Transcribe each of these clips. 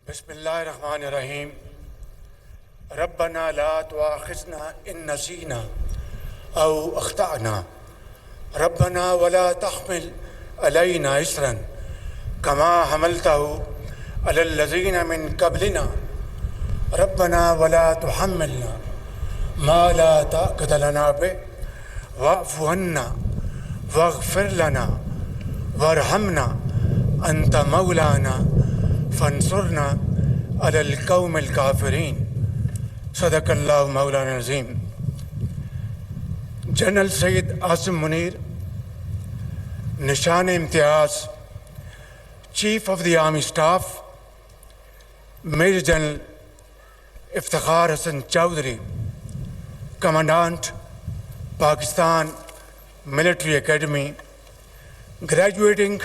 बिस्मिल्लाहिर्रहमानिर्रहीम। रब्बना ला तुआखिज़ना इन नसीना औ अख्ताना रब्बना वला तहमिल अलैना इसरन कमा हमलतहु अलल लज़ीना मिन क़ब्लिना रब्बना वला तुहम्मिलना मा ला ताक़त लना बिह वअफ़ु अन्ना वग़फ़िर लना वरहमना अंत मौलाना फंसुरना अलल क़ौमिल काफ़िरीन। सदक़ल्लाहु मौलाना अज़ीम। General Syed Asim Munir, Nishan Imtiaz, chief of the army staff, major general Iftikhar Hasan Chaudhry, commandant Pakistan military academy, graduating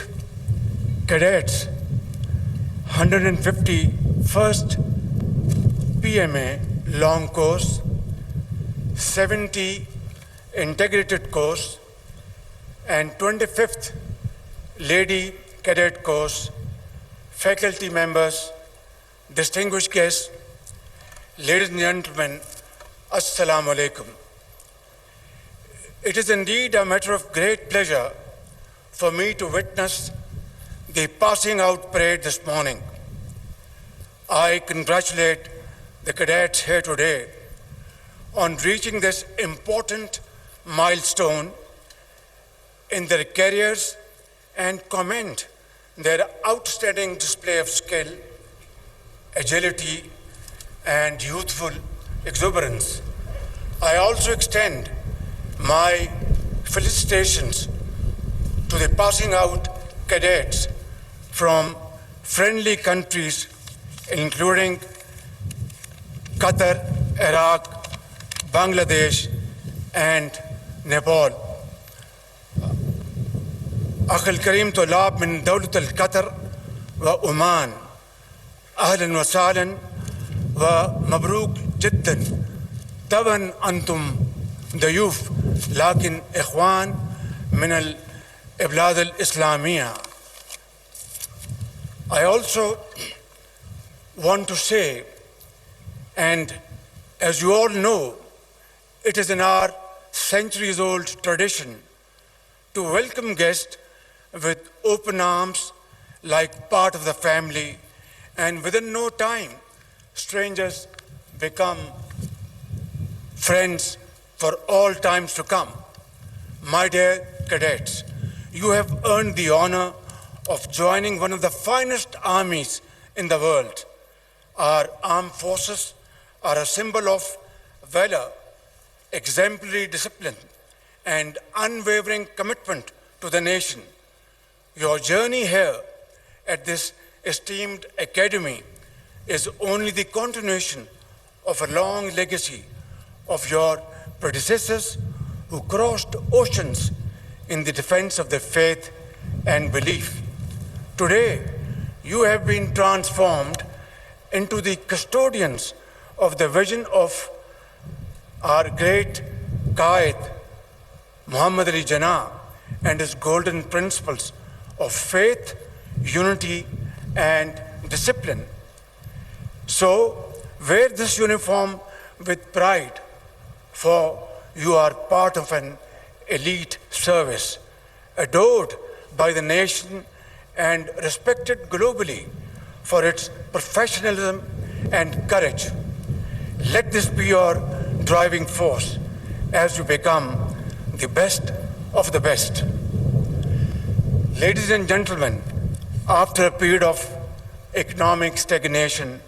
cadets, 151st PMA long course, 70 integrated course, and 25th lady cadet course, faculty members, distinguished guests, ladies and gentlemen, Assalamu alaikum. It is indeed a matter of great pleasure for me to witness the passing out parade this morning. I congratulate the cadets here today on reaching this important milestone in their careers and commend their outstanding display of skill, agility, and youthful exuberance. I also extend my felicitations to the passing out cadets from friendly countries including Qatar, Iraq, Bangladesh, and Nepal. أخي الكريم طلاب من دولة القطر وعمان، أهلا وسهلا ومبروك جدا. طبعا أنتم ضيوف لكن إخوان من البلاد الإسلامية. I also want to say, and as you all know, it is in our centuries-old tradition to welcome guests with open arms like part of the family, and within no time, strangers become friends for all times to come. My dear cadets, you have earned the honor of joining one of the finest armies in the world. Our armed forces are a symbol of valor, exemplary discipline, and unwavering commitment to the nation. Your journey here at this esteemed academy is only the continuation of a long legacy of your predecessors who crossed oceans in the defense of their faith and belief. Today, you have been transformed into the custodians of the vision of our great Qaid, Muhammad Ali Jinnah, and his golden principles of faith, unity, and discipline. So, wear this uniform with pride, for you are part of an elite service, adored by the nation and respected globally for its professionalism and courage. Let this be your driving force as you become the best of the best. Ladies and gentlemen, after a period of economic stagnation,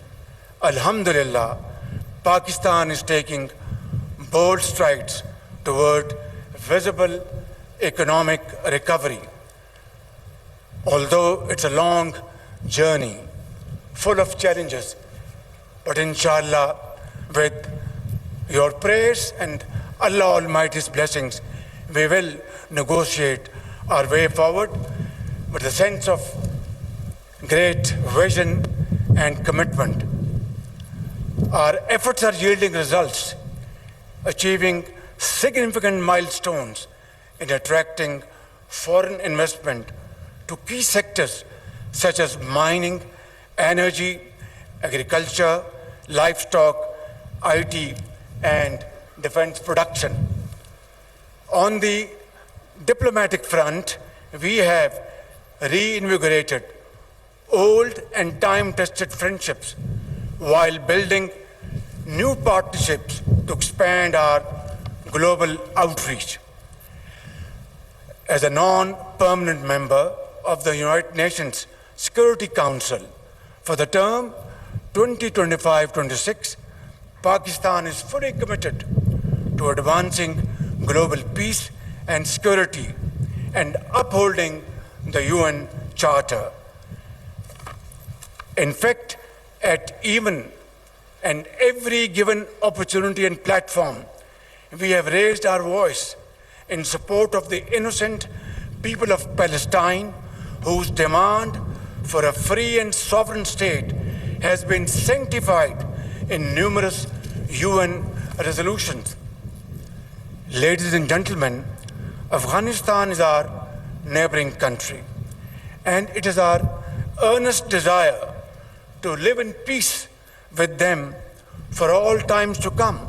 Alhamdulillah, Pakistan is taking bold strides toward visible economic recovery. Although it's a long journey, full of challenges, but inshallah, with your prayers and Allah Almighty's blessings, we will negotiate our way forward with a sense of great vision and commitment. Our efforts are yielding results, achieving significant milestones in attracting foreign investment to key sectors such as mining, energy, agriculture, livestock, IT, and defense production. On the diplomatic front, we have reinvigorated old and time-tested friendships while building new partnerships to expand our global outreach. As a non-permanent member of the United Nations Security Council for the term 2025-26, Pakistan is fully committed to advancing global peace and security and upholding the UN Charter. In fact, at even and every given opportunity and platform, we have raised our voice in support of the innocent people of Palestine, whose demand for a free and sovereign state has been sanctified in numerous UN resolutions. Ladies and gentlemen, Afghanistan is our neighboring country, and it is our earnest desire to live in peace with them for all times to come.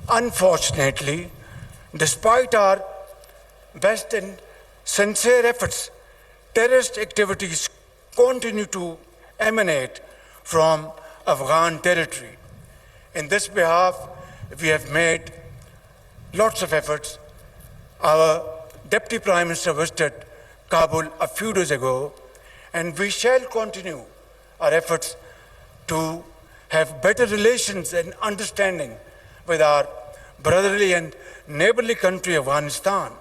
Unfortunately, despite our best and sincere efforts, terrorist activities continue to emanate from Afghan territory. In this behalf, we have made lots of efforts. Our Deputy Prime Minister visited Kabul a few days ago, and we shall continue our efforts to have better relations and understanding with our brotherly and neighborly country, Afghanistan.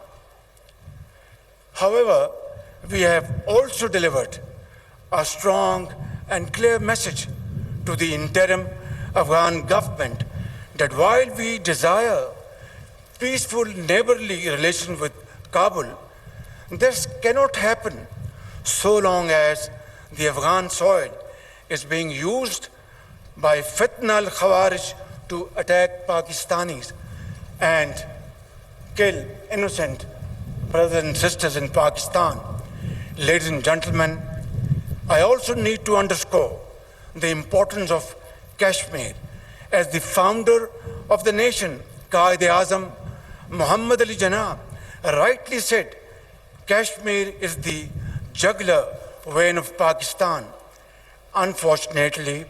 However, we have also delivered a strong and clear message to the interim Afghan government that while we desire peaceful neighborly relations with Kabul, this cannot happen so long as the Afghan soil is being used by Fitna al-Khawarij to attack Pakistanis and kill innocent brothers and sisters in Pakistan. Ladies and gentlemen, I also need to underscore the importance of Kashmir. As the founder of the nation, Quaid-e-Azam Muhammad Ali Jinnah rightly said, Kashmir is the jugular vein of Pakistan. Unfortunately,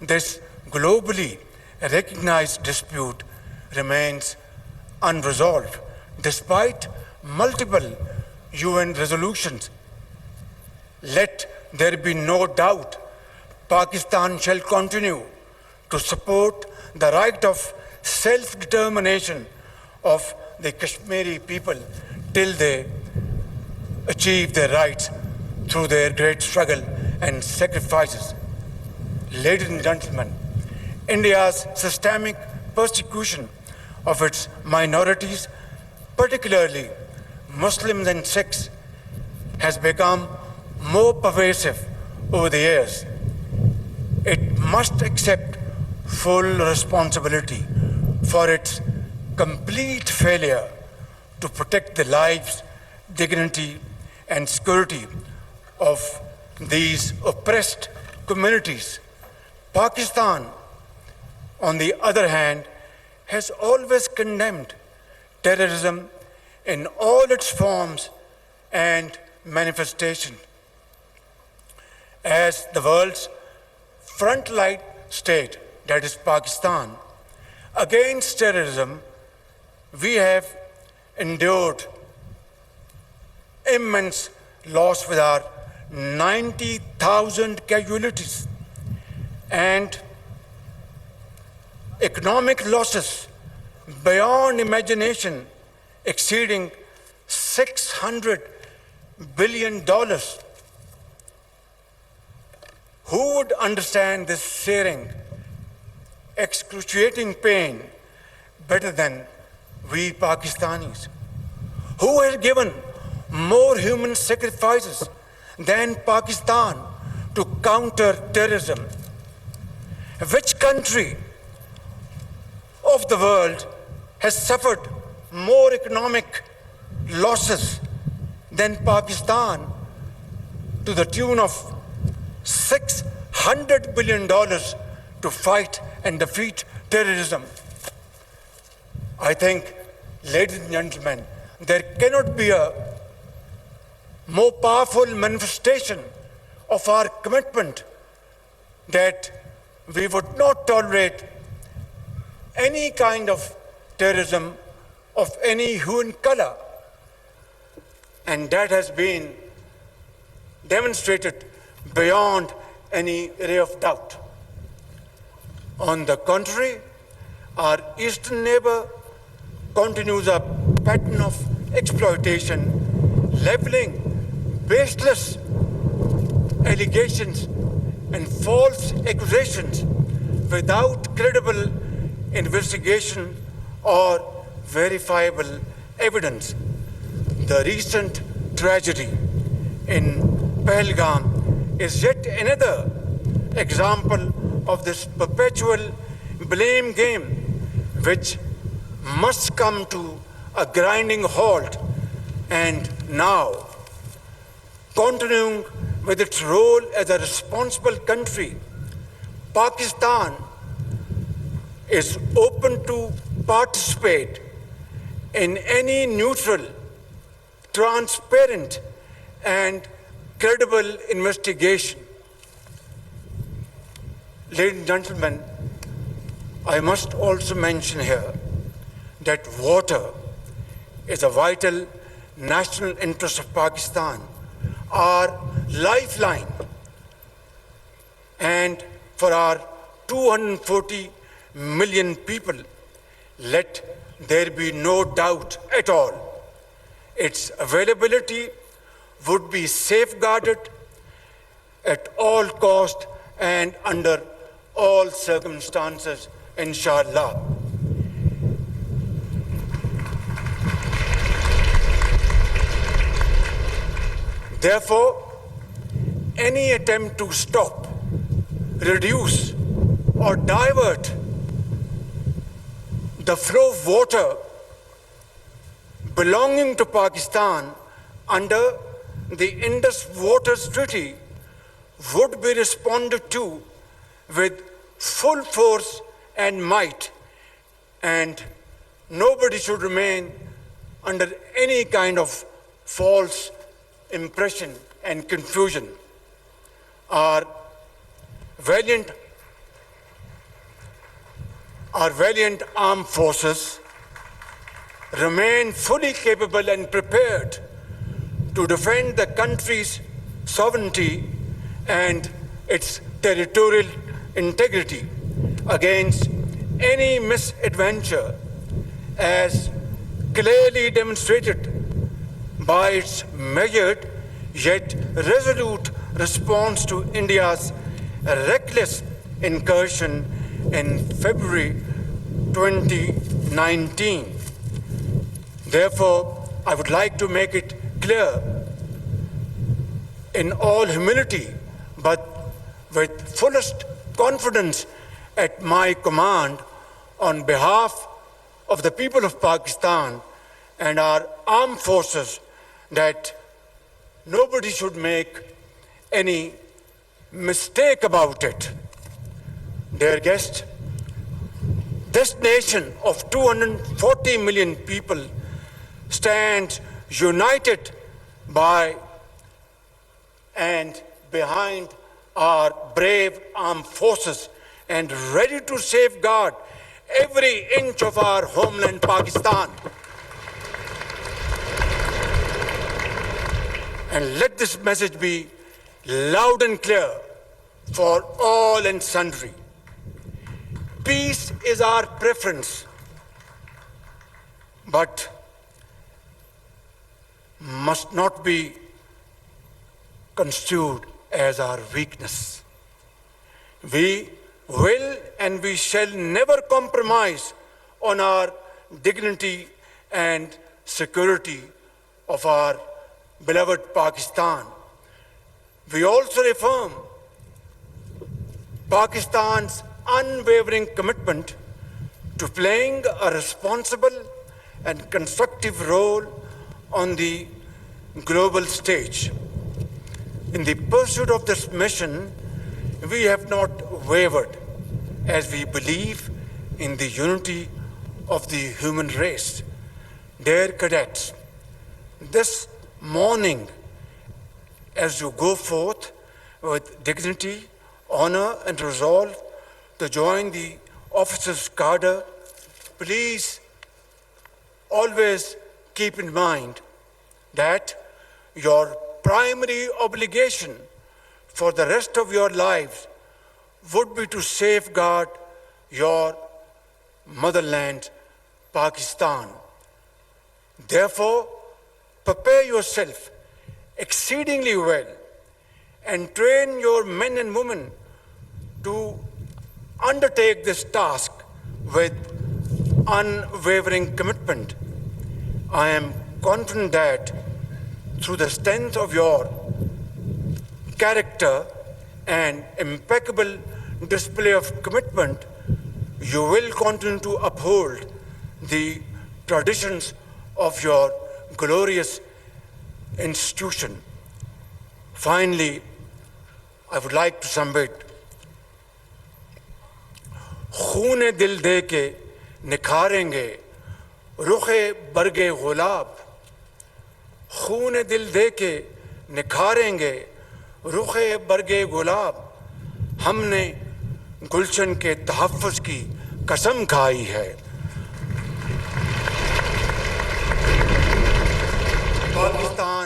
this globally recognized dispute remains unresolved despite multiple UN resolutions. Let there be no doubt, Pakistan shall continue to support the right of self-determination of the Kashmiri people till they achieve their rights through their great struggle and sacrifices. Ladies and gentlemen, India's systemic persecution of its minorities, particularly Muslims and Sikhs, has become more pervasive over the years. It must accept full responsibility for its complete failure to protect the lives, dignity, and security of these oppressed communities. Pakistan, on the other hand, has always condemned terrorism in all its forms and manifestation. As the world's frontline state, that is Pakistan, against terrorism, we have endured immense loss with our 90,000 casualties and economic losses beyond imagination exceeding $600 billion. Who would understand this searing, excruciating pain better than we Pakistanis? Who has given more human sacrifices than Pakistan to counter terrorism? Which country of the world has suffered more economic losses than Pakistan to the tune of $600 $100 billion to fight and defeat terrorism. I think, ladies and gentlemen, there cannot be a more powerful manifestation of our commitment that we would not tolerate any kind of terrorism of any hue and color. And that has been demonstrated beyond any ray of doubt. On the contrary, our eastern neighbor continues a pattern of exploitation, leveling baseless allegations and false accusations without credible investigation or verifiable evidence. The recent tragedy in Pahalgam is yet another example of this perpetual blame game, which must come to a grinding halt. And now, continuing with its role as a responsible country, Pakistan is open to participate in any neutral, transparent, and credible investigation. Ladies and gentlemen, I must also mention here that water is a vital national interest of Pakistan, our lifeline, and for our 240 million people, let there be no doubt at all. Its availability would be safeguarded at all cost and under all circumstances, inshallah. Therefore, any attempt to stop, reduce, or divert the flow of water belonging to Pakistan under the Indus Waters Treaty would be responded to with full force and might, and nobody should remain under any kind of false impression and confusion. Our valiant armed forces remain fully capable and prepared to defend the country's sovereignty and its territorial integrity against any misadventure, as clearly demonstrated by its measured yet resolute response to India's reckless incursion in February 2019. Therefore, I would like to make it clear in all humility, but with fullest confidence at my command, on behalf of the people of Pakistan and our armed forces, that nobody should make any mistake about it. Dear guests, this nation of 240 million people stands united by and behind our brave armed forces and ready to safeguard every inch of our homeland, Pakistan. And let this message be loud and clear for all and sundry. Peace is our preference, but must not be construed as our weakness. We will and we shall never compromise on our dignity and security of our beloved Pakistan. We also affirm Pakistan's unwavering commitment to playing a responsible and constructive role on the global stage. In the pursuit of this mission, we have not wavered as we believe in the unity of the human race. Dear cadets, this morning, as you go forth with dignity, honor, and resolve to join the officers' cadre, please always keep in mind that your primary obligation for the rest of your lives would be to safeguard your motherland, Pakistan. Therefore, prepare yourself exceedingly well and train your men and women to undertake this task with unwavering commitment. I am confident that through the strength of your character and impeccable display of commitment, you will continue to uphold the traditions of your glorious institution. Finally, I would like to submit, खूने दिल दे के निखारेंगे रुखे बरगे गुलाब, खूने दिल दे के निखारेंगे रुखे बरगे गुलाब, हमने गुलशन के तहफ़्फ़ुज़ की कसम खाई है। पाकिस्तान